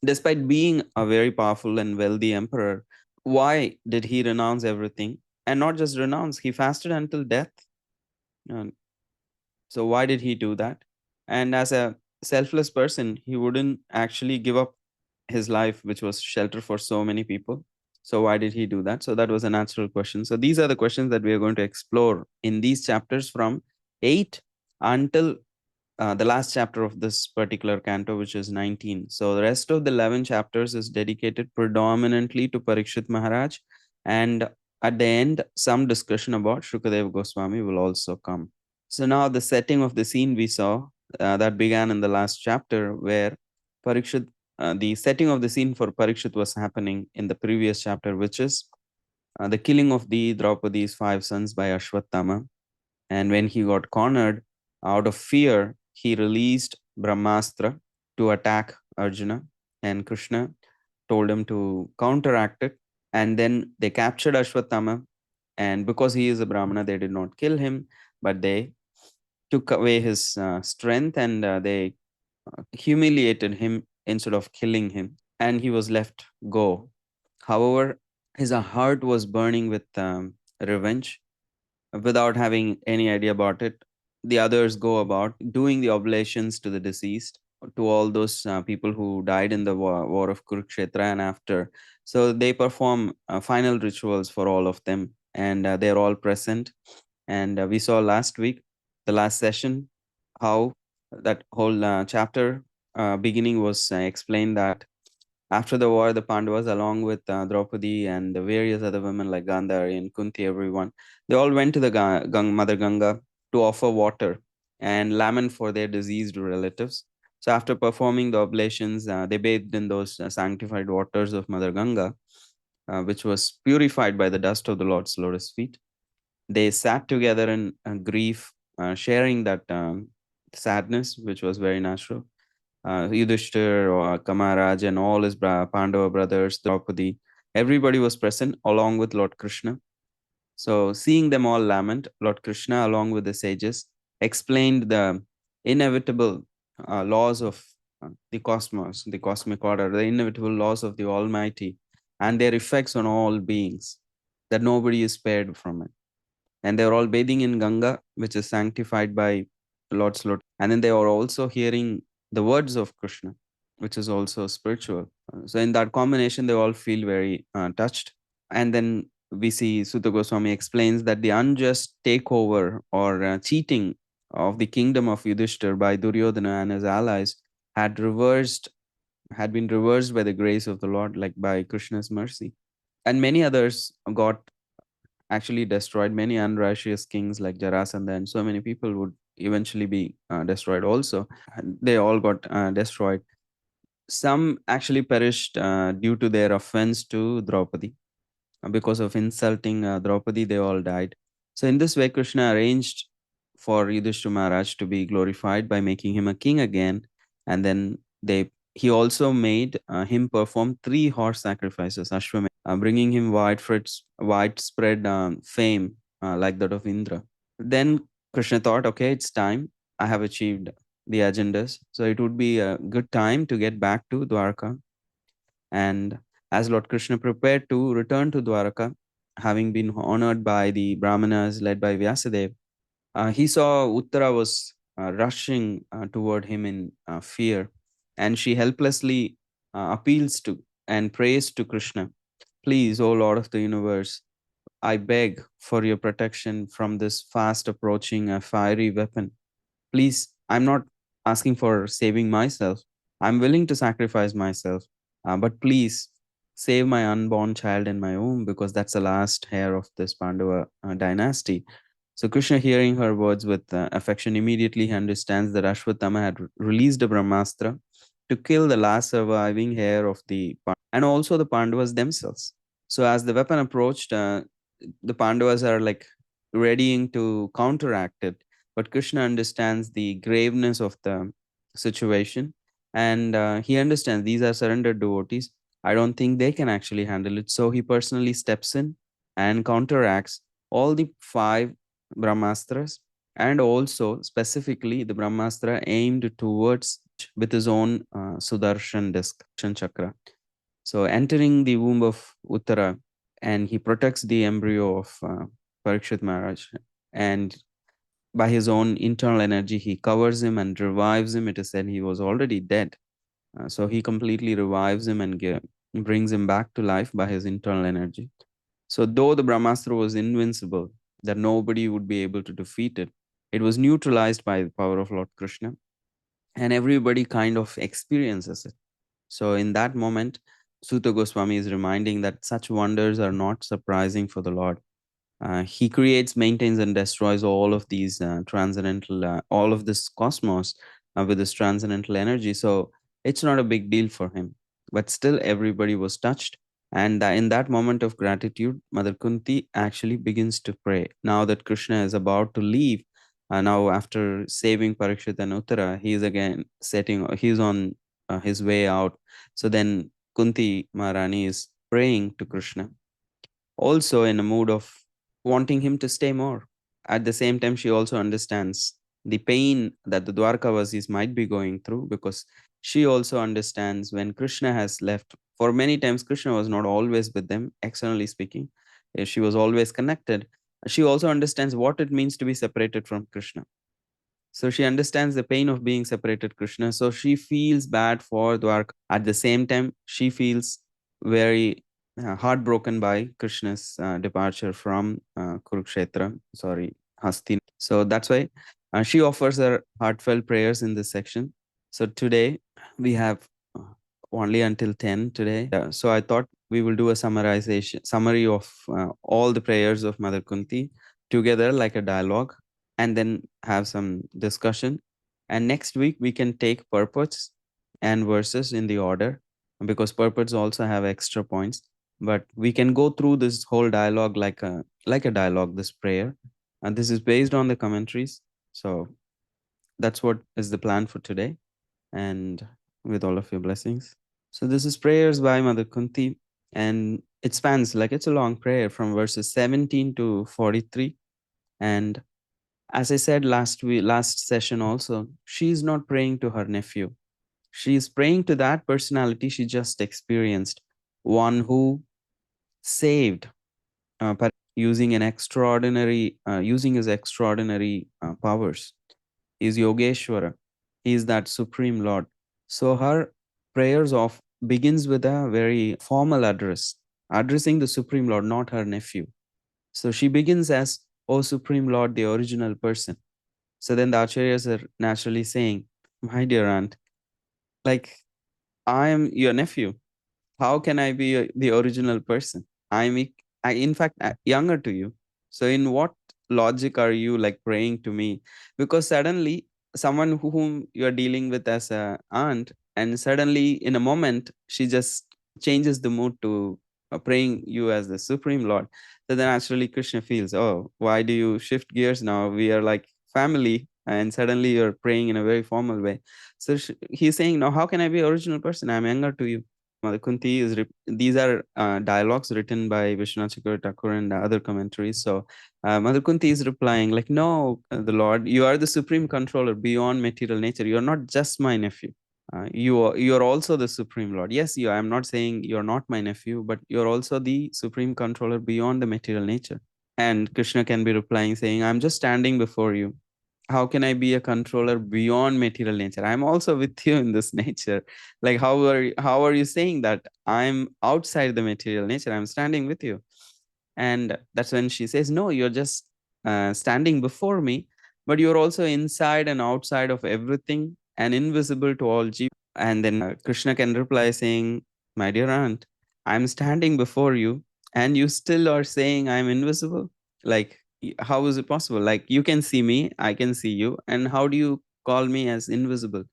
Despite being a very powerful and wealthy emperor, why did he renounce everything? And not just renounce, he fasted until death. Uh, so why did he do that? And as a selfless person, he wouldn't actually give up his life, which was shelter for so many people. So why did he do that? So that was a natural question. So these are the questions that we are going to explore in these chapters from 8 until the last chapter of this particular canto, which is 19. So the rest of the 11 chapters is dedicated predominantly to Parikshit Maharaj. And at the end, some discussion about Shukadev Goswami will also come. So now the setting of the scene we saw that began in the last chapter, where Parikshit, the setting of the scene for Parikshit was happening in the previous chapter, which is the killing of the Draupadi's 5 sons by Ashwatthama. And when he got cornered, out of fear, he released Brahmastra to attack Arjuna, and Krishna told him to counteract it. And then they captured Ashwatthama, and because he is a Brahmana, they did not kill him, but they took away his strength, and they humiliated him instead of killing him, and he was left go. However, his heart was burning with revenge. Without having any idea about it, the others go about doing the oblations to the deceased, to all those people who died in the war of Kurukshetra and after. So they perform final rituals for all of them, and they're all present. And we saw last week, the last session, how that whole chapter beginning was explained that after the war, the Pandavas, along with Draupadi and the various other women like Gandhari and Kunti, everyone, they all went to the Mother Ganga to offer water and lament for their deceased relatives. So after performing the oblations, they bathed in those sanctified waters of Mother Ganga, which was purified by the dust of the Lord's lotus feet. They sat together in grief, sharing that sadness, which was very natural. Yudhishthir, or Kamaraj, and all his Pandava brothers, Draupadi, everybody was present along with Lord Krishna. So, seeing them all lament, Lord Krishna, along with the sages, explained the inevitable laws of the cosmos, the cosmic order, the inevitable laws of the Almighty, and their effects on all beings, that nobody is spared from it. And they are all bathing in Ganga, which is sanctified by Lord's Lord. And then they are also hearing the words of Krishna, which is also spiritual. So in that combination, they all feel very touched. And then we see Sutta Goswami explains that the unjust takeover or cheating of the kingdom of Yudhishthir by Duryodhana and his allies had reversed, had been reversed by the grace of the Lord, like by Krishna's mercy. And many others got actually destroyed. Many unrighteous kings like Jarasandha and so many people would eventually be destroyed also. And they all got destroyed. Some actually perished due to their offense to Draupadi. Because of insulting Draupadi, they all died. So in this way, Krishna arranged for Yudhishthira Maharaj to be glorified by making him a king again. And then he also made him perform 3 horse sacrifices, Ashwamedha, bringing him widespread fame like that of Indra. Then Krishna thought, okay, it's time. I have achieved the agendas. So it would be a good time to get back to Dwarka. And as Lord Krishna prepared to return to Dwarka, having been honored by the Brahmanas led by Vyasadeva, he saw Uttara was rushing toward him in fear, and she helplessly appeals to and prays to Krishna, please, O Lord of the universe, I beg for your protection from this fast approaching fiery weapon. Please, I'm not asking for saving myself. I'm willing to sacrifice myself. But please save my unborn child in my womb, because that's the last heir of this Pandava dynasty. So Krishna, hearing her words with affection, immediately understands that Ashwatthama had released a Brahmastra to kill the last surviving heir of the and also the Pandavas themselves. So as the weapon approached, the Pandavas are like readying to counteract it, but Krishna understands the graveness of the situation, and he understands these are surrendered devotees. I don't think they can actually handle it. So he personally steps in and counteracts all the 5 Brahmastras, And also, specifically, the Brahmastra aimed towards with his own Sudarshan disc, chakra. So, entering the womb of Uttara, and he protects the embryo of Parikshit Maharaj. And by his own internal energy, he covers him and revives him. It is said he was already dead. So, he completely revives him and brings him back to life by his internal energy. So, though the Brahmastra was invincible, that nobody would be able to defeat it, it was neutralized by the power of Lord Krishna, and everybody kind of experiences it. So, in that moment, Sutta Goswami is reminding that such wonders are not surprising for the Lord. He creates, maintains, and destroys all of these transcendental, all of this cosmos with this transcendental energy. So, it's not a big deal for him. But still, everybody was touched. And in that moment of gratitude, Mother Kunti actually begins to pray. Now that Krishna is about to leave, now after saving Parikshit and Uttara, he is again he's on his way out. So then Kunti Maharani is praying to Krishna, also in a mood of wanting him to stay more. At the same time, she also understands the pain that the Dwarkavasis might be going through, because she also understands when Krishna has left. For many times, Krishna was not always with them, externally speaking. She was always connected. She also understands what it means to be separated from Krishna. So she understands the pain of being separated Krishna. So she feels bad for Dwarka. At the same time, she feels very heartbroken by Krishna's departure from Kurukshetra, Hastin. So that's why she offers her heartfelt prayers in this section. So today we have only until 10 today. So I thought we will do a summary of all the prayers of Mother Kunti together like a dialogue, and then have some discussion. And next week we can take purports and verses in the order, because purports also have extra points. But we can go through this whole dialogue like a dialogue, this prayer. And this is based on the commentaries. So that's what is the plan for today. And with all of your blessings. So this is prayers by Mother Kunti, and it spans, like, it's a long prayer from verses 17 to 43. And as I said last session also, she's not praying to her nephew. She's praying to that personality she just experienced, one who saved using using his extraordinary powers. Is Yogeshwara. He is that supreme Lord. So her prayers of begins with a very formal address, addressing the supreme Lord, not her nephew. So she begins as, "O Supreme Lord, the original person." So then the acharyas are naturally saying, "My dear aunt, like, I am your nephew. How can I be the original person? In fact, younger to you. So in what logic are you like praying to me?" Because suddenly someone whom you are dealing with as a aunt, and suddenly in a moment she just changes the mood to praying you as the supreme Lord. So then naturally Krishna feels, "Oh, why do you shift gears now? We are like family, and suddenly you're praying in a very formal way." So he's saying, "No, how can I be original person? I'm younger to you." Mother Kunti these are dialogues written by Vishwanath Chakravarti Thakur and other commentaries. So Mother Kunti is replying like, "No, the Lord, you are the supreme controller beyond material nature. You are not just my nephew. You are also the supreme Lord. Yes, you. I am not saying you are not my nephew, but you are also the supreme controller beyond the material nature." And Krishna can be replying saying, "I'm just standing before you. How can I be a controller beyond material nature? I'm also with you in this nature. Like, how are you saying that I'm outside the material nature? I'm standing with you." And that's when she says, "No, you're just standing before me, but you're also inside and outside of everything and invisible to all jeev." And then Krishna can reply saying, "My dear aunt, I'm standing before you, and you still are saying I'm invisible. Like, how is it possible? Like, you can see me, I can see you, and how do you call me as invisible?"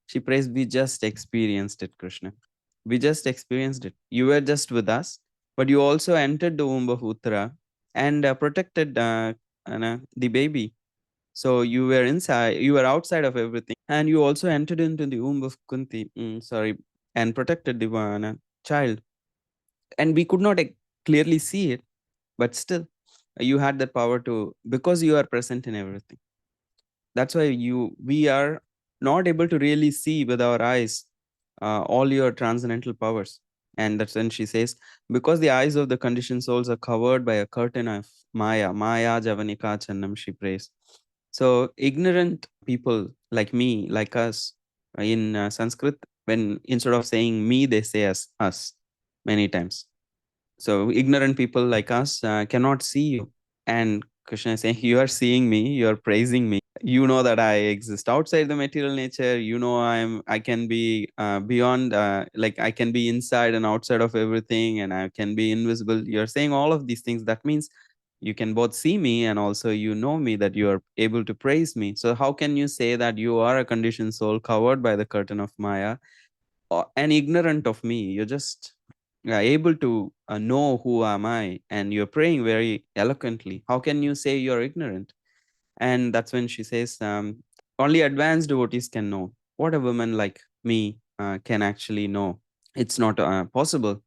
She prays, "We just experienced it, Krishna. We just experienced it. You were just with us, but you also entered the womb of Uttara and protected the baby. So you were inside, you were outside of everything, and you also entered into the womb of Kunti, and protected the child. And we could not clearly see it, but still, you had that power to, because you are present in everything." That's why we are not able to really see with our eyes all your transcendental powers. And that's when she says, because the eyes of the conditioned souls are covered by a curtain of Maya Javanika Channam, she prays. So ignorant people like me, like us, in Sanskrit, when instead of saying me, they say us many times. So ignorant people like us cannot see you. And Krishna is saying, you are seeing me, you are praising me. You know that I exist outside the material nature. You know I can be beyond, like I can be inside and outside of everything, and I can be invisible. You're saying all of these things. That means you can both see me and also you know me, that you are able to praise me. So how can you say that you are a conditioned soul covered by the curtain of Maya and ignorant of me? You're just able to know who am I, and you're praying very eloquently. How can you say you're ignorant? And that's when she says, only advanced devotees can know what a woman like me can actually know. It's not possible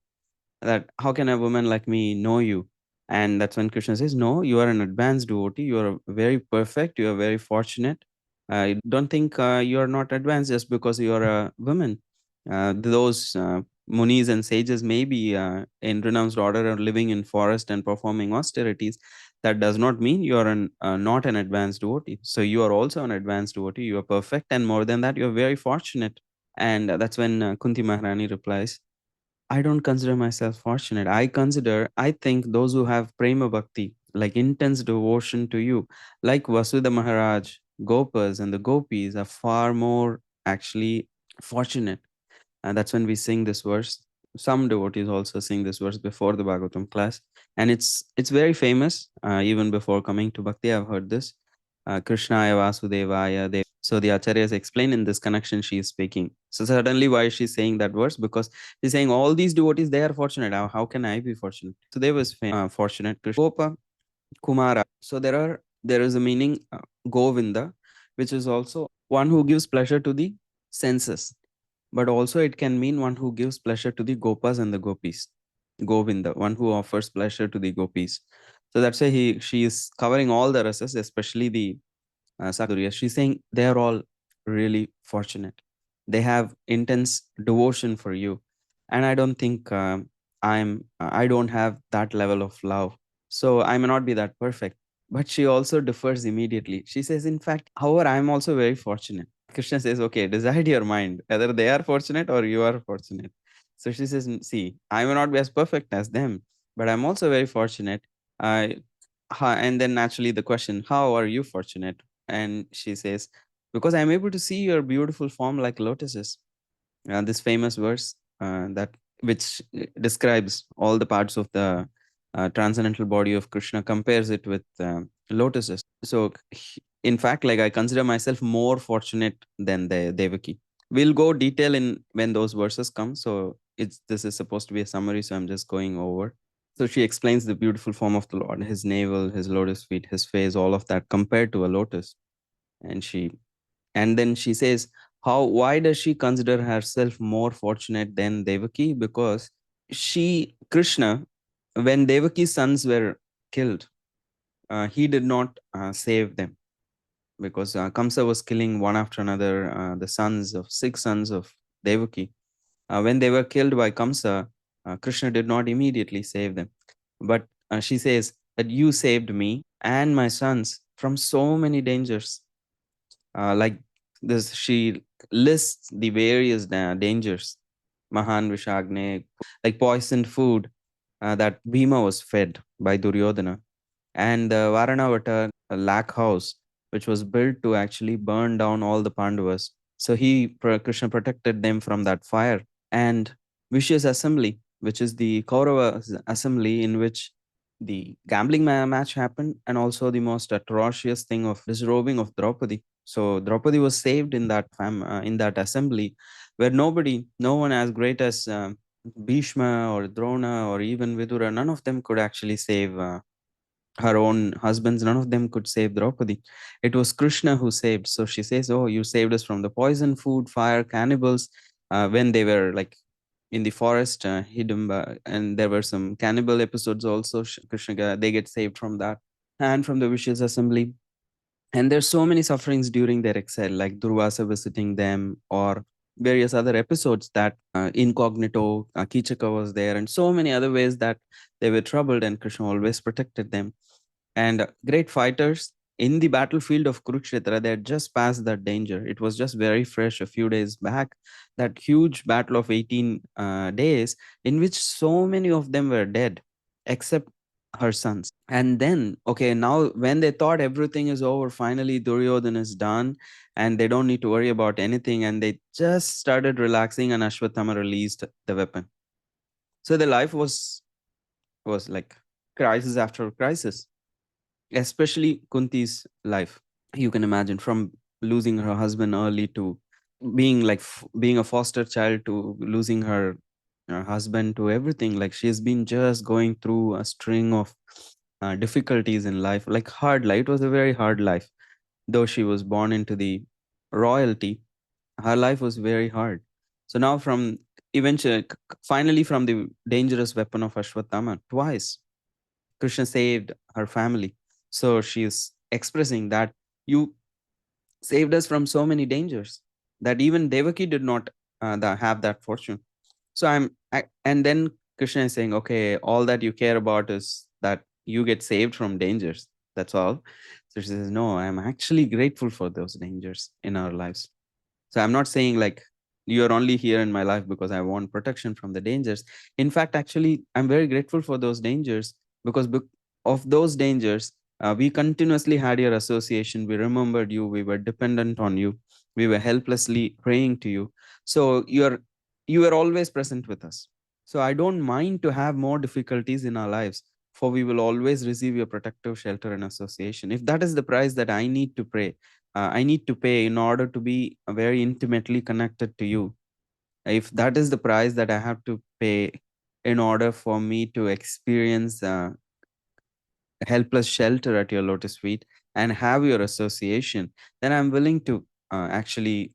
that how can a woman like me know you? And that's when Krishna says, no, you are an advanced devotee, you are very perfect, you are very fortunate. I don't think you are not advanced just because you are a woman. Those munis and sages may be in renounced order or living in forest and performing austerities. That does not mean you are not an advanced devotee. So you are also an advanced devotee, you are perfect, and more than that, you are very fortunate. And that's when Kunti Maharani replies, I don't consider myself fortunate. I think those who have prema bhakti, like intense devotion to you, like Vasudha Maharaj, Gopas, and the Gopis, are far more actually fortunate. And that's when we sing this verse. Some devotees also sing this verse before the Bhagavatam class, and it's very famous. Even before coming to bhakti, I've heard this. Krishnaya Vasudevaya. So the acharyas explain in this connection she is speaking. So suddenly, why is she saying that verse? Because she's saying all these devotees, they are fortunate. How can I be fortunate? So they was fortunate. Krishna, Gopa, Kumara. So there is a meaning Govinda, which is also one who gives pleasure to the senses, but also it can mean one who gives pleasure to the Gopas and the Gopis. Govinda, one who offers pleasure to the Gopis. So that's why she is covering all the rasas, especially the Sakduriya. She's saying they are all really fortunate. They have intense devotion for you, and I don't think I don't have that level of love. So I may not be that perfect. But she also differs immediately. She says, in fact, however, I'm also very fortunate. Krishna says, okay, decide your mind whether they are fortunate or you are fortunate. So she says, see, I may not be as perfect as them, but I'm also very fortunate. I and then naturally the question, how are you fortunate? And she says, because I'm able to see your beautiful form like lotuses. This famous verse that which describes all the parts of the transcendental body of Krishna, compares it with lotuses. So in fact, like I consider myself more fortunate than the Devaki. We'll go detail in when those verses come. So this is supposed to be a summary, so I'm just going over. So she explains the beautiful form of the Lord, his navel, his lotus feet, his face, all of that compared to a lotus. And then she says, why does she consider herself more fortunate than Devaki? Because Krishna, when Devaki's sons were killed, he did not save them, because Kamsa was killing one after another the six sons of Devaki. When they were killed by Kamsa, Krishna did not immediately save them. But she says that you saved me and my sons from so many dangers. Like this, she lists the various dangers. Mahan Vishagne, like poisoned food that Bhima was fed by Duryodhana, and the Varanavata lac house, which was built to actually burn down all the Pandavas. So Krishna protected them from that fire. And Vishya's assembly, which is the Kaurava assembly in which the gambling match happened, and also the most atrocious thing of disrobing of Draupadi. So Draupadi was saved in in that assembly, where no one as great as Bhishma or Drona or even Vidura, none of them could actually save her own husbands. None of them could save Draupadi. It was Krishna who saved. So she says, "Oh, you saved us from the poison, food, fire, cannibals." When they were like in the forest, Hidimba, and there were some cannibal episodes also. Krishna, they get saved from that, and from the vicious assembly. And there's so many sufferings during their exile, like Durvasa visiting them, or various other episodes that incognito Kichaka was there, and so many other ways that they were troubled, and Krishna always protected them. And great fighters in the battlefield of Kurukshetra, they had just passed that danger. It was just very fresh a few days back, that huge battle of 18 days, in which so many of them were dead, except her sons. And then, okay, now when they thought everything is over, finally Duryodhana is done, and they don't need to worry about anything, and they just started relaxing, and Ashwatthama released the weapon. So the life was like crisis after crisis, especially Kunti's life. You can imagine, from losing her husband early to being like being a foster child, to losing her husband, to everything. Like, she's been just going through a string of difficulties in life, like hard life. It was a very hard life. Though she was born into the royalty, her life was very hard. So now, from eventually, finally, from the dangerous weapon of Ashwatthama, twice Krishna saved her family. So she's expressing that you saved us from so many dangers that even Devaki did not have that fortune. So and then Krishna is saying, okay, all that you care about is that you get saved from dangers. That's all. So she says, no, I'm actually grateful for those dangers in our lives. So I'm not saying like you're only here in my life because I want protection from the dangers. In fact, actually, I'm very grateful for those dangers, because of those dangers, we continuously had your association. We remembered you. We were dependent on you. We were helplessly praying to you. So you were always present with us. So I don't mind to have more difficulties in our lives, for we will always receive your protective shelter and association. If that is the price that I need to pay in order to be very intimately connected to you, if that is the price that I have to pay in order for me to experience helpless shelter at your lotus feet and have your association, then I'm willing to actually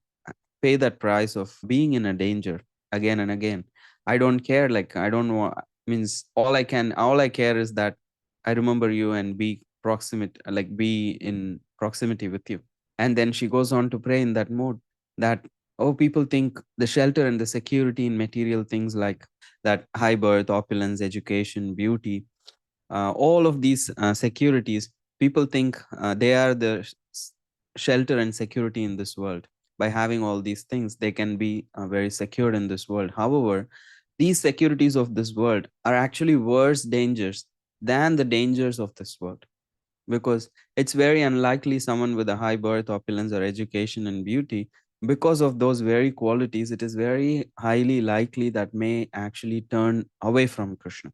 pay that price of being in a danger again and again. I don't care. Like, I don't want, means all I care is that I remember you and be proximate, like be in proximity with you. And then she goes on to pray in that mode that, oh, people think the shelter and the security in material things, like that high birth, opulence, education, beauty, all of these securities, people think they are the shelter and security in this world. By having all these things, they can be very secure in this world. However, these securities of this world are actually worse dangers than the dangers of this world, because it's very unlikely someone with a high birth, opulence, or education and beauty, because of those very qualities, it is very highly likely that may actually turn away from Krishna.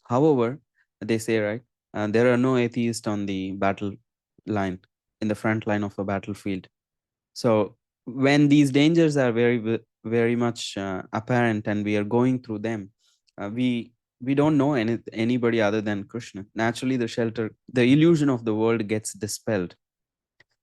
However, they say, right, there are no atheists on the battle line, in the front line of a battlefield. So when these dangers are very much apparent, and we are going through them, we don't know anybody other than Krishna. Naturally, the illusion of the world gets dispelled.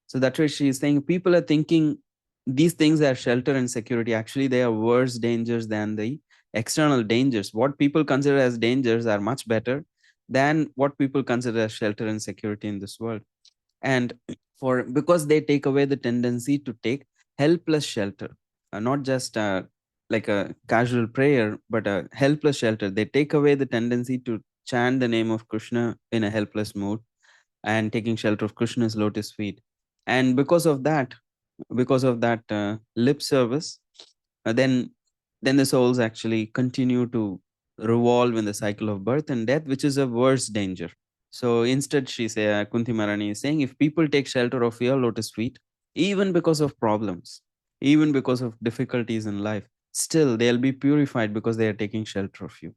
So that's why she is saying people are thinking these things are shelter and security. Actually, they are worse dangers than the external dangers. What people consider as dangers are much better than what people consider as shelter and security in this world. And for because they take away the tendency to take helpless shelter, not just like a casual prayer, but a helpless shelter. They take away the tendency to chant the name of Krishna in a helpless mood, and taking shelter of Krishna's lotus feet. And because of that lip service, then the souls actually continue to revolve in the cycle of birth and death, which is a worse danger. So instead, Kunti Marani is saying, if people take shelter of your lotus feet, even because of problems, even because of difficulties in life, still they'll be purified because they are taking shelter of you.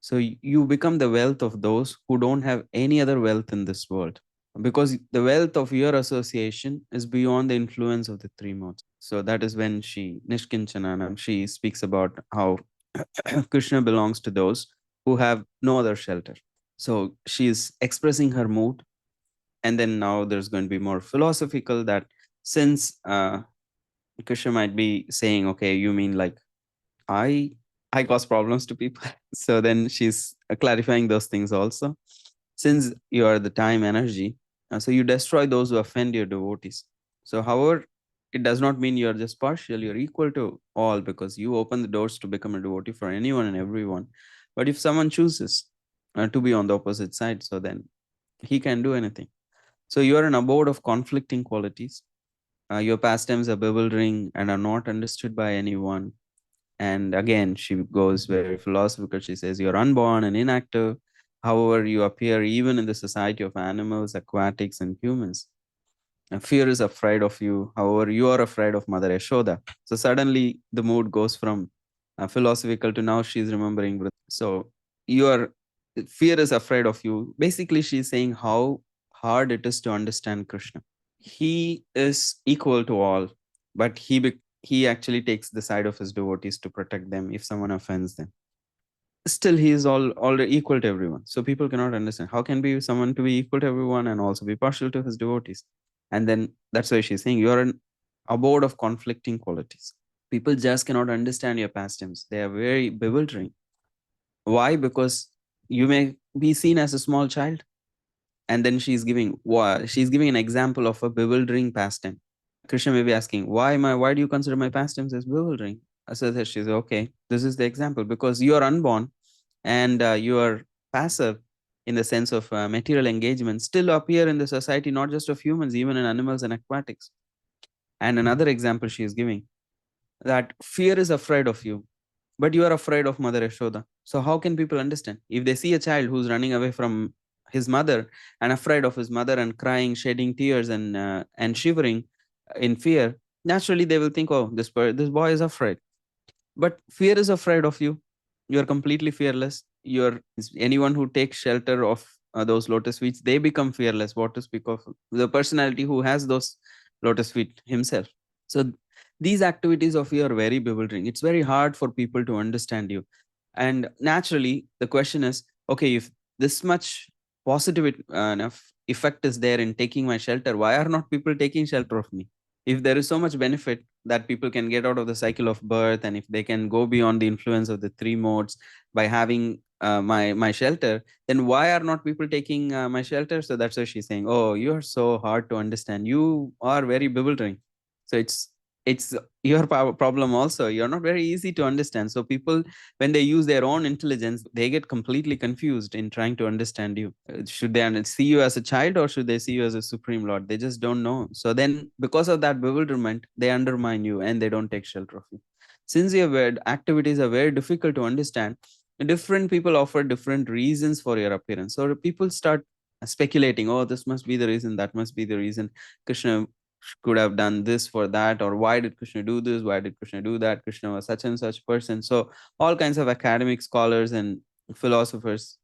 So you become the wealth of those who don't have any other wealth in this world, because the wealth of your association is beyond the influence of the three modes. So that is when Nishkinchananam, she speaks about how Krishna belongs to those who have no other shelter. So she's expressing her mood. And then now there's going to be more philosophical, that since Krishna might be saying, okay, you mean like I I cause problems to people. So then she's clarifying those things also. Since you are the time energy, So you destroy those who offend your devotees. So, however, it does not mean you're just partial, you're equal to all, because you open the doors to become a devotee for anyone and everyone. But if someone chooses to be on the opposite side, so then he can do anything. So you are an abode of conflicting qualities. Your pastimes are bewildering and are not understood by anyone. And again, she goes very philosophical. She says, you're unborn and inactive. However, you appear even in the society of animals, aquatics, and humans. And fear is afraid of you. However, you are afraid of Mother Yashoda. So suddenly the mood goes from philosophical to now she's remembering. So you are, fear is afraid of you. Basically, she's saying how hard it is to understand Krishna. He is equal to all, but he actually takes the side of his devotees to protect them if someone offends them. Still, he is already equal to everyone. So people cannot understand how can be someone to be equal to everyone and also be partial to his devotees. And then that's why she's saying you're an abode of conflicting qualities. People just cannot understand your pastimes. They are very bewildering. Why? Because you may be seen as a small child. And then she's giving an example of a bewildering pastime. Krishna may be asking, why do you consider my pastimes as bewildering? So that she's okay. This is the example because you are unborn and you are passive in the sense of material engagement, still appear in the society, not just of humans, even in animals and aquatics. And another example she is giving that fear is afraid of you, but you are afraid of Mother Yashoda. So how can people understand? If they see a child who's running away from his mother and afraid of his mother and crying, shedding tears and shivering in fear, naturally they will think, oh, this boy is afraid. But fear is afraid of you. You are completely fearless. You're anyone who takes shelter of those lotus feet, they become fearless. What to speak of the personality who has those lotus feet himself? So these activities of you are very bewildering. It's very hard for people to understand you. And naturally, the question is, okay, if this much positive enough effect is there in taking my shelter, why are not people taking shelter of me? If there is so much benefit that people can get out of the cycle of birth, and if they can go beyond the influence of the three modes by having my shelter, then why are not people taking my shelter? So that's why she's saying, oh, you're so hard to understand, you are very bewildering. So it's your problem also, you're not very easy to understand. So people, when they use their own intelligence, they get completely confused in trying to understand you. Should they see you as a child or should they see you as a supreme lord? They just don't know. So then because of that bewilderment, they undermine you and they don't take shelter of you. Since your activities are very difficult to understand, different people offer different reasons for your appearance. So people start speculating, oh, this must be the reason, that must be the reason. Krishna could have done this for that, or why did Krishna do this, why did Krishna do that, Krishna was such and such person. So all kinds of academic scholars and philosophers,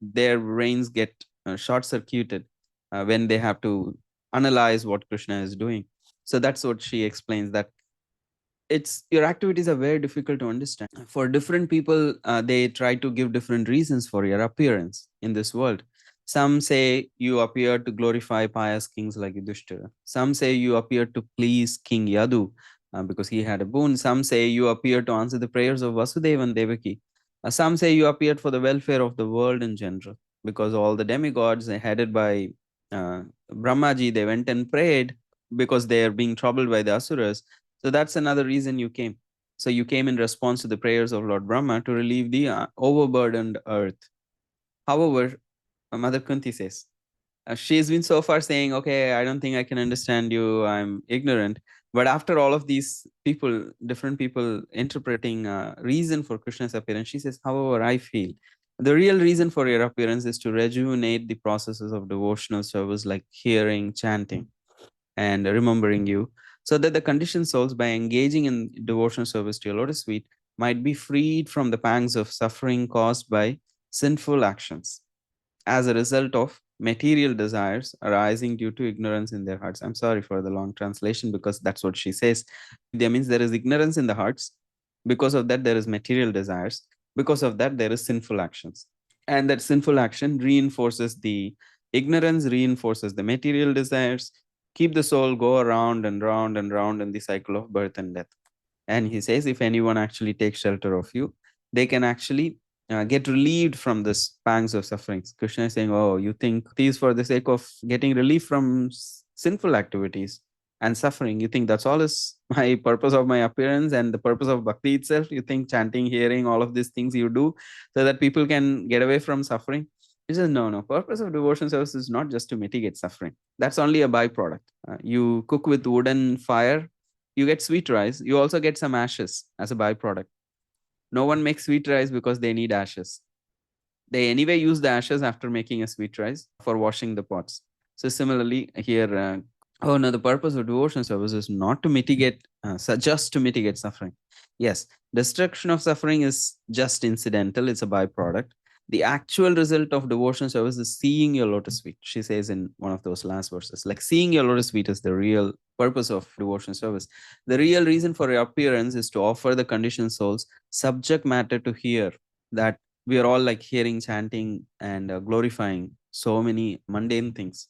their brains get short circuited when they have to analyze what Krishna is doing. So that's what she explains, that it's your activities are very difficult to understand for different people. They try to give different reasons for your appearance in this world. Some say you appear to glorify pious kings like Yudhishthira. Some say you appear to please King Yadu because he had a boon. Some say you appear to answer the prayers of Vasudeva and Devaki. Some say you appeared for the welfare of the world in general, because all the demigods headed by Brahmaji, they went and prayed because they are being troubled by the asuras. So that's another reason you came. So you came in response to the prayers of Lord Brahma to relieve the overburdened earth. However, Mother Kunti says, she's been so far saying, okay, I don't think I can understand you, I'm ignorant. But after all of these people, different people interpreting reason for Krishna's appearance, she says, however, I feel the real reason for your appearance is to rejuvenate the processes of devotional service like hearing, chanting, and remembering you, so that the conditioned souls, by engaging in devotional service to your lotus feet, might be freed from the pangs of suffering caused by sinful actions as a result of material desires arising due to ignorance in their hearts. I'm sorry for the long translation because that's what she says. That means there is ignorance in the hearts. Because of that, there is material desires. Because of that, there is sinful actions. And that sinful action reinforces the ignorance, reinforces the material desires, keep the soul go around and round and round in the cycle of birth and death. And he says, if anyone actually takes shelter of you, they can actually get relieved from this pangs of sufferings. Krishna is saying, oh, you think these for the sake of getting relief from sinful activities and suffering. You think that's all is my purpose of my appearance and the purpose of bhakti itself. You think chanting, hearing, all of these things you do so that people can get away from suffering. He says, no, no. Purpose of devotion service is not just to mitigate suffering. That's only a byproduct. You cook with wood and fire, you get sweet rice. You also get some ashes as a byproduct. No one makes sweet rice because they need ashes. They anyway use the ashes after making a sweet rice for washing the pots. So similarly here, oh no, the purpose of devotion service is not to mitigate, just to mitigate suffering. Yes, destruction of suffering is just incidental. It's a byproduct. The actual result of devotion service is seeing your lotus feet. She says in one of those last verses, like seeing your lotus feet is the real purpose of devotion service. The real reason for your appearance is to offer the conditioned souls subject matter to hear. That we are all like hearing, chanting, and glorifying so many mundane things.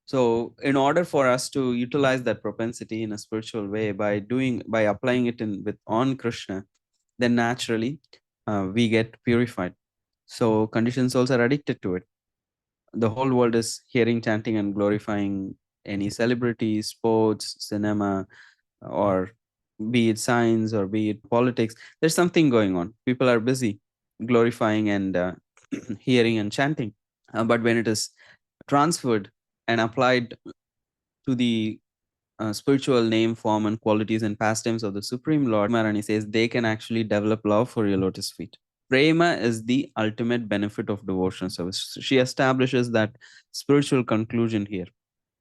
So, in order for us to utilize that propensity in a spiritual way by applying it in with on Krishna, then naturally we get purified. So, conditioned souls are addicted to it. The whole world is hearing, chanting, and glorifying any celebrity, sports, cinema, or be it science or be it politics. There's something going on. People are busy glorifying and hearing and chanting. But when it is transferred and applied to the spiritual name, form, and qualities and pastimes of the Supreme Lord, Maharani says they can actually develop love for your lotus feet. Prema is the ultimate benefit of devotion service. She establishes that spiritual conclusion here.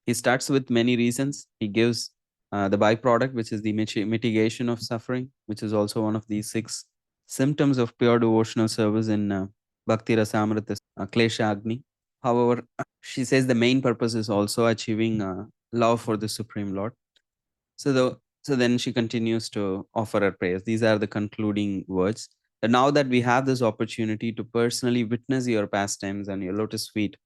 He starts with many reasons. He gives the byproduct, which is the mitigation of suffering, which is also one of the 6 symptoms of pure devotional service in Bhakti Rasamrita Klesha Agni. However, she says the main purpose is also achieving love for the Supreme Lord. So then she continues to offer her prayers. These are the concluding words. And now that we have this opportunity to personally witness your pastimes and your lotus feet,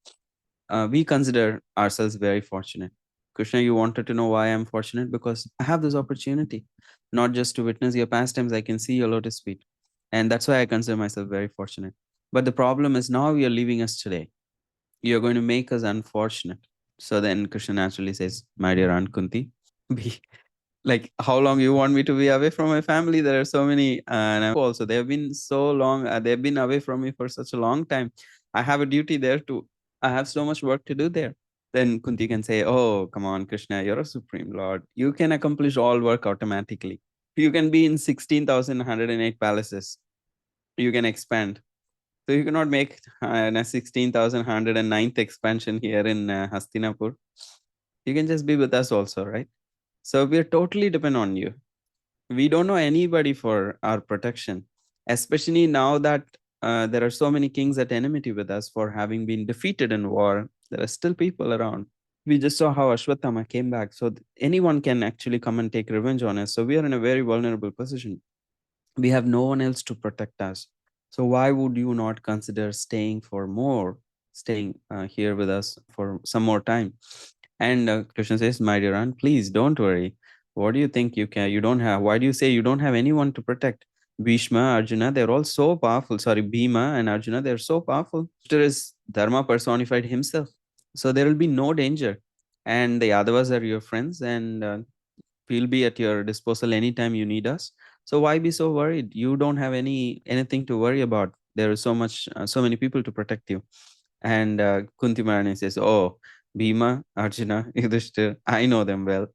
we consider ourselves very fortunate. Krishna, you wanted to know why I'm fortunate? Because I have this opportunity, not just to witness your pastimes, I can see your lotus feet. And that's why I consider myself very fortunate. But the problem is now you're leaving us today. You're going to make us unfortunate. So then Krishna naturally says, my dear Aunt Kunti, be like, how long you want me to be away from my family? There are so many, and also they have been so long, they've been away from me for such a long time. I have a duty there too. I have so much work to do there. Then Kunti can say, oh, come on, Krishna, you're a supreme lord. You can accomplish all work automatically. You can be in 16,108 palaces. You can expand. So you cannot make a 16,109th expansion here in Hastinapur. You can just be with us also, right? So we're totally dependent on you. We don't know anybody for our protection, especially now that there are so many kings at enmity with us for having been defeated in war. There are still people around. We just saw how Ashwatthama came back. So anyone can actually come and take revenge on us. So we are in a very vulnerable position. We have no one else to protect us. So why would you not consider staying here with us for some more time? And Krishna says, my dear aunt, please don't worry. What do you think you don't have? Why do you say you don't have anyone to protect? Bhishma, Arjuna, they're all so powerful. Sorry, Bhima and Arjuna, they're so powerful. There is Dharma personified himself. So there will be no danger. And the Yadavas are your friends, and we'll be at your disposal anytime you need us. So why be so worried? You don't have anything to worry about. There is so many people to protect you. And Kunti Maharani says, oh, Bhima, Arjuna, Yudhishthir, I know them well.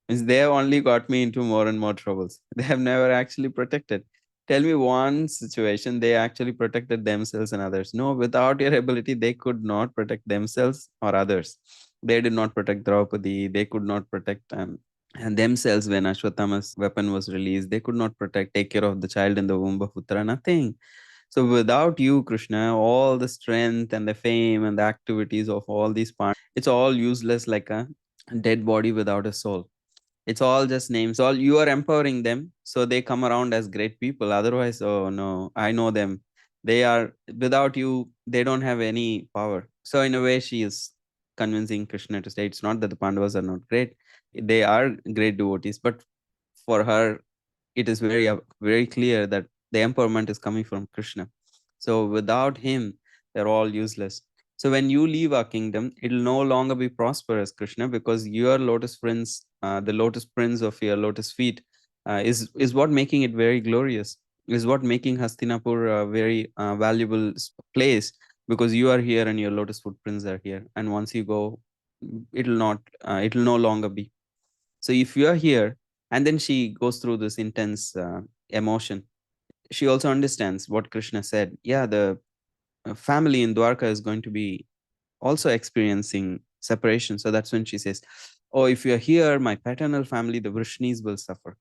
Means they have only got me into more and more troubles. They have never actually protected. Tell me one situation they actually protected themselves and others. No, without your ability, they could not protect themselves or others. They did not protect Draupadi. They could not protect and themselves when Ashwatthama's weapon was released. They could not take care of the child in the womb of Uttara, nothing. So without you, Krishna, all the strength and the fame and the activities of all these parts, it's all useless like a dead body without a soul. It's all just names. All you are empowering them, so they come around as great people. Otherwise, oh no, I know them. They are without you, they don't have any power. So in a way, she is convincing Krishna to say it's not that the Pandavas are not great. They are great devotees, but for her, it is very clear that the empowerment is coming from Krishna. So without him, they're all useless. So when you leave our kingdom, it'll no longer be prosperous, Krishna, because your lotus prince, the lotus prince of your lotus feet, is what making it very glorious. Is what making Hastinapur a very valuable place, because you are here and your lotus footprints are here. And once you go, it'll not, it'll no longer be. So if you are here, and then she goes through this intense emotion. She also understands what Krishna said. Yeah, the family in Dwarka is going to be also experiencing separation. So that's when she says, "Oh, if you're here, my paternal family, the Vrishnis, will suffer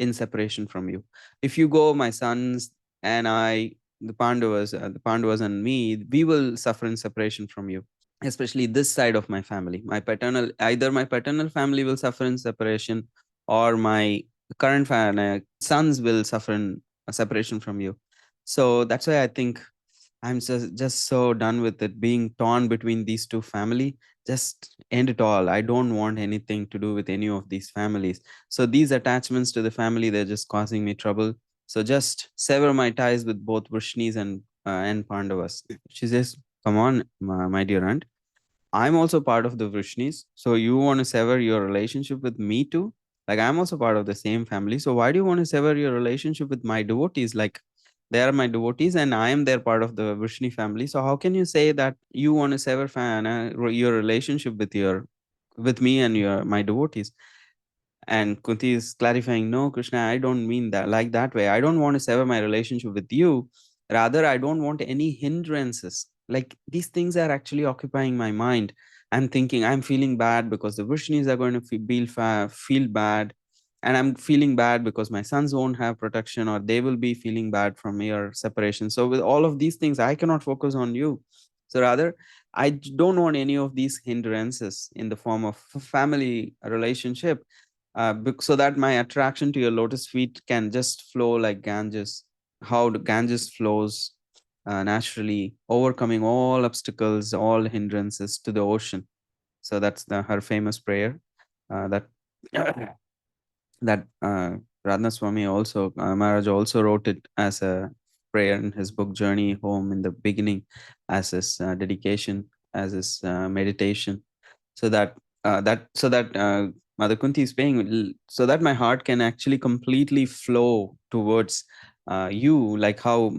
in separation from you. If you go, my sons and I, the Pandavas and me, we will suffer in separation from you. Especially this side of my family, either my paternal family will suffer in separation, or my sons will suffer in a separation from you." So that's why I think I'm just so done with it being torn between these two family. Just end it all. I don't want anything to do with any of these families. So these attachments to the family, they're just causing me trouble. So just sever my ties with both Vrishnis and Pandavas. She says, "Come on, my dear aunt. I'm also part of the Vrishnis. So you want to sever your relationship with me too? Like, I'm also part of the same family. So why do you want to sever your relationship with my devotees? Like, they are my devotees and I am their part of the Vrishni family. So how can you say that you want to sever your relationship with me and your my devotees?" And Kunti is clarifying, "No, Krishna, I don't mean that like that way. I don't want to sever my relationship with you. Rather, I don't want any hindrances. Like, these things are actually occupying my mind. I'm thinking, I'm feeling bad because the Vrishnis are going to feel bad. And I'm feeling bad because my sons won't have protection, or they will be feeling bad from your separation. So with all of these things, I cannot focus on you. So rather, don't want any of these hindrances in the form of family relationship, so that my attraction to your lotus feet can just flow like Ganges, how the Ganges flows naturally, overcoming all obstacles, all hindrances to the ocean." So that's her famous prayer, that that Radha Swami also, Maharaj also wrote it as a prayer in his book Journey Home in the beginning, as his dedication, as his meditation, so that Mother Kunti is paying, so that my heart can actually completely flow towards you, like how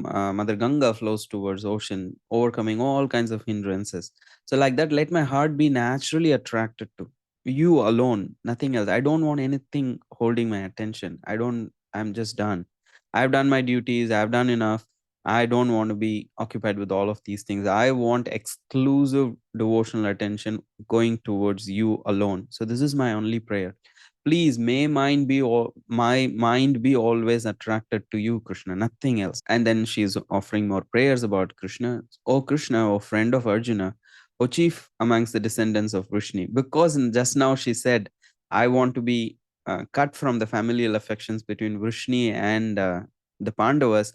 Mother Ganga flows towards ocean, overcoming all kinds of hindrances. So like that, let my heart be naturally attracted to you alone, nothing else. I don't want anything holding my attention. I'm just done. I've done my duties. I've done enough. I don't want to be occupied with all of these things. I want exclusive devotional attention going towards you alone. So this is my only prayer. Please, may my mind be always attracted to you, Krishna, nothing else. And then she's offering more prayers about Krishna. "Oh Krishna, oh friend of Arjuna, oh chief amongst the descendants of Vrishni." Because just now she said, "I want to be cut from the familial affections between Vrishni and the Pandavas."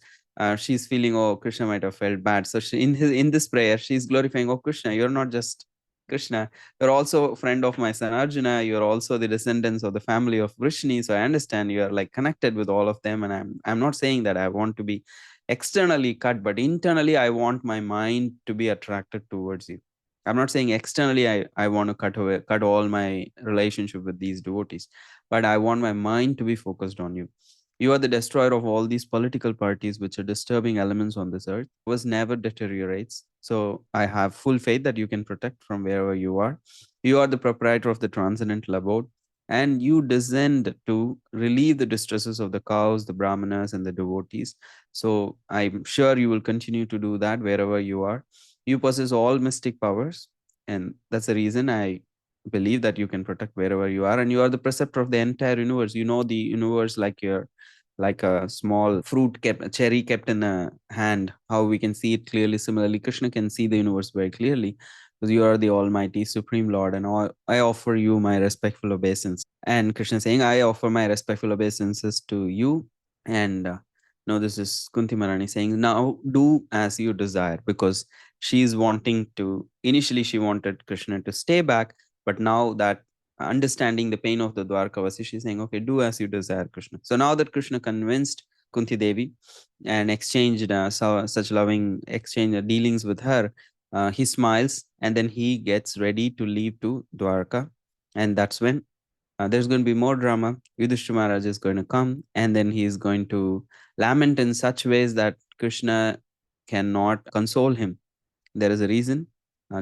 She's feeling, oh, Krishna might have felt bad. So in this prayer, she's glorifying, "Oh Krishna, you're not just Krishna, you're also a friend of my son Arjuna. You're also the descendants of the family of Vrishni. So I understand you are like connected with all of them. And I'm not saying that I want to be externally cut, but internally I want my mind to be attracted towards you. I'm not saying externally I want to cut all my relationship with these devotees, but I want my mind to be focused on you. You are the destroyer of all these political parties which are disturbing elements on this earth. Was never deteriorates. So I have full faith that you can protect from wherever you are. You are the proprietor of the transcendental abode, and you descend to relieve the distresses of the cows, the brahmanas, and the devotees. So I'm sure you will continue to do that wherever you are. You possess all mystic powers, and that's the reason I believe that you can protect wherever you are. And you are the preceptor of the entire universe. You know the universe like a small a cherry kept in a hand, how we can see it clearly. Similarly, Krishna can see the universe very clearly, because you are the almighty supreme lord, and I offer you my respectful obeisance. And Krishna saying, "I offer my respectful obeisances to you." And no, this is Kunti Marani saying, "Now do as you desire," because she's wanting to, initially she wanted Krishna to stay back, but now that understanding the pain of the Dwarkavasi, she's saying, "Okay, do as you desire, Krishna." So now that Krishna convinced Kunti Devi and exchanged such loving exchange dealings with her, he smiles and then he gets ready to leave to Dwarka. And that's when there's going to be more drama. Yudhishthira Maharaj is going to come and then he is going to lament in such ways that Krishna cannot console him. There is a reason.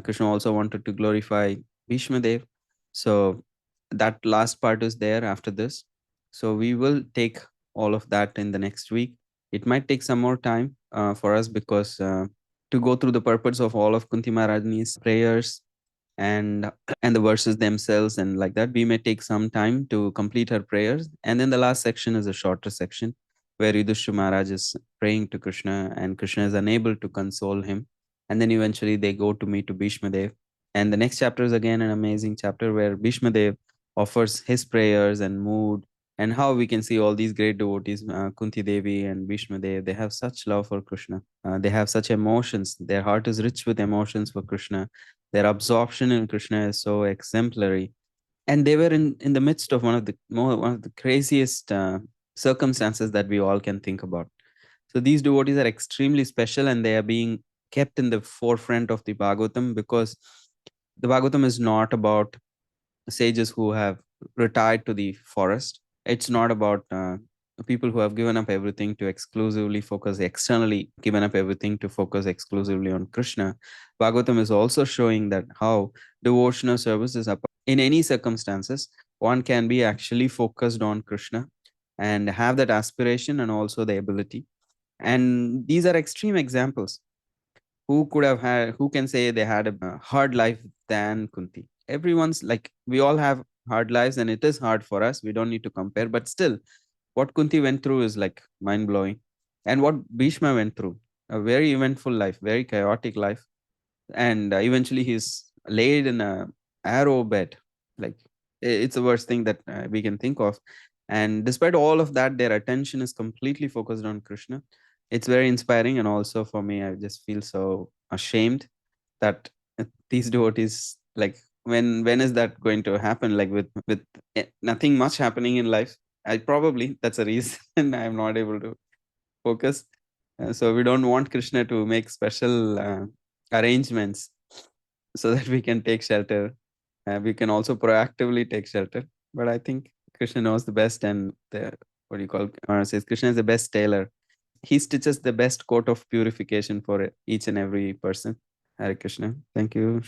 Krishna also wanted to glorify Bhishma Dev. So that last part is there after this. So we will take all of that in the next week. It might take some more time for us because to go through the purpose of all of Kunti Maharajini's prayers and and the verses themselves and like that, we may take some time to complete her prayers. And then the last section is a shorter section where Yudhishthira Maharaj is praying to Krishna and Krishna is unable to console him. And then eventually they go to meet to Bhishma Dev. And the next chapter is again an amazing chapter where Bhishma Dev offers his prayers and mood, and how we can see all these great devotees, Kunti Devi and Bhishma Dev, they have such love for Krishna. They have such emotions. Their heart is rich with emotions for Krishna. Their absorption in Krishna is so exemplary. And they were in the midst of one of the craziest circumstances that we all can think about. So these devotees are extremely special and they are being kept in the forefront of the Bhagavatam because the Bhagavatam is not about sages who have retired to the forest. It's not about people who have given up everything to exclusively focus externally, given up everything to focus exclusively on Krishna. Bhagavatam is also showing that how devotional service is up. In any circumstances, one can be actually focused on Krishna and have that aspiration and also the ability. And these are extreme examples. Who can say they had a hard life than Kunti? Everyone's like, we all have hard lives and it is hard for us. We don't need to compare, but still, what Kunti went through is like mind blowing. And what Bhishma went through, a very eventful life, very chaotic life. And eventually he's laid in a arrow bed. Like, it's the worst thing that we can think of. And despite all of that, their attention is completely focused on Krishna. It's very inspiring. And also for me, I just feel so ashamed that these devotees, like, when is that going to happen? Like with nothing much happening in life, I probably that's a reason I'm not able to focus. So we don't want Krishna to make special arrangements so that we can take shelter. We can also proactively take shelter. But I think Krishna knows the best, and the what do you call? Says Krishna is the best tailor. He stitches the best coat of purification for each and every person. Hare Krishna. Thank you.